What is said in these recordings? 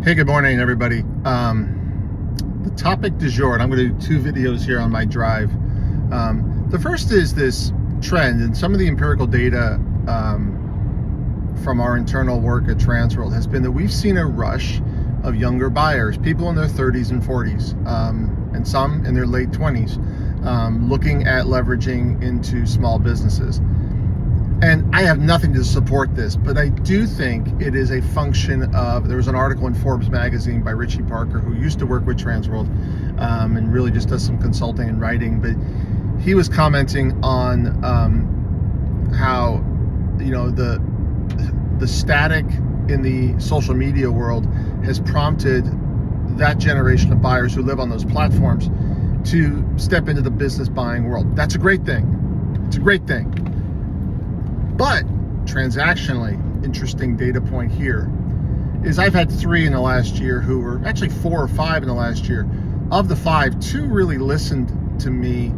Hey, good morning, everybody. The topic du jour, and I'm going to do two videos here on my drive. The first is this trend, and some of the empirical data from our internal work at Transworld has been that we've seen a rush of younger buyers, people in their 30s and 40s, and some in their late 20s, looking at leveraging into small businesses. And I have nothing to support this, but I do think it is a function of, there was an article in Forbes magazine by Richie Parker, who used to work with Transworld and really just does some consulting and writing, but he was commenting on how, the static in the social media world has prompted that generation of buyers who live on those platforms to step into the business buying world. That's a great thing. It's a great thing. But transactionally, interesting data point here is I've had 3 in the last year who were actually 4 or 5 in the last year. Of the 5, 2 really listened to me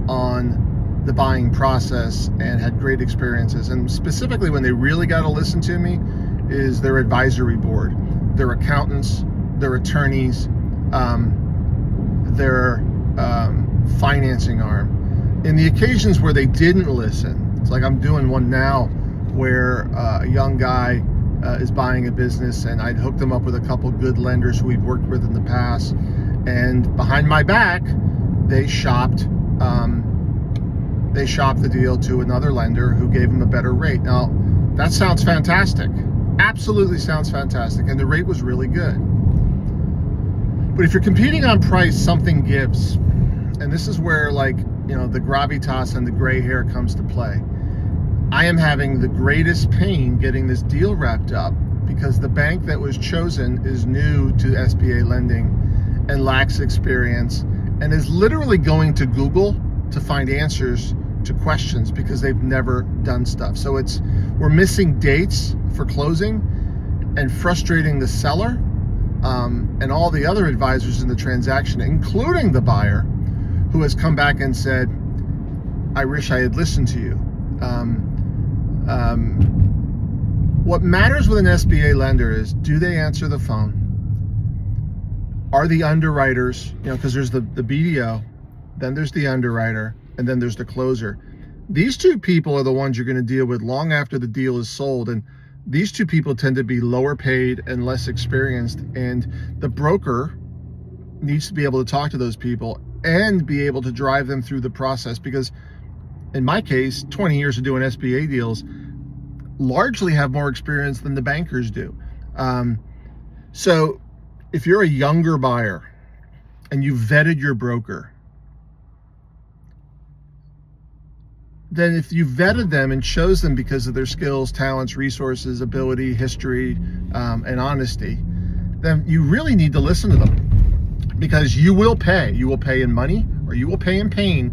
on the buying process and had great experiences. And specifically when they really got to listen to me is their advisory board, their accountants, their attorneys, their financing arm. In the occasions where they didn't listen, it's like I'm doing one now where a young guy is buying a business, and I'd hooked them up with a couple good lenders who we've worked with in the past, and behind my back they shopped the deal to another lender who gave them a better rate. Now that sounds fantastic, absolutely sounds fantastic, and the rate was really good. But if you're competing on price, something gives, and this is where the gravitas and the gray hair comes to play. I am having the greatest pain getting this deal wrapped up because the bank that was chosen is new to SBA lending and lacks experience and is literally going to Google to find answers to questions because they've never done stuff. So we're missing dates for closing and frustrating the seller and all the other advisors in the transaction, including the buyer, who has come back and said, I wish I had listened to you. What matters with an SBA lender is, do they answer the phone? Are the underwriters, because there's the BDO, then there's the underwriter, and then there's the closer. These 2 people are the ones you're going to deal with long after the deal is sold, and these 2 people tend to be lower paid and less experienced, and the broker needs to be able to talk to those people and be able to drive them through the process, because in my case, 20 years of doing SBA deals, largely have more experience than the bankers do. So if you're a younger buyer and you vetted your broker, then if you vetted them and chose them because of their skills, talents, resources, ability, history, and honesty, then you really need to listen to them, because you will pay. You will pay in money, or you will pay in pain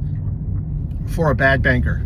for a bad banker.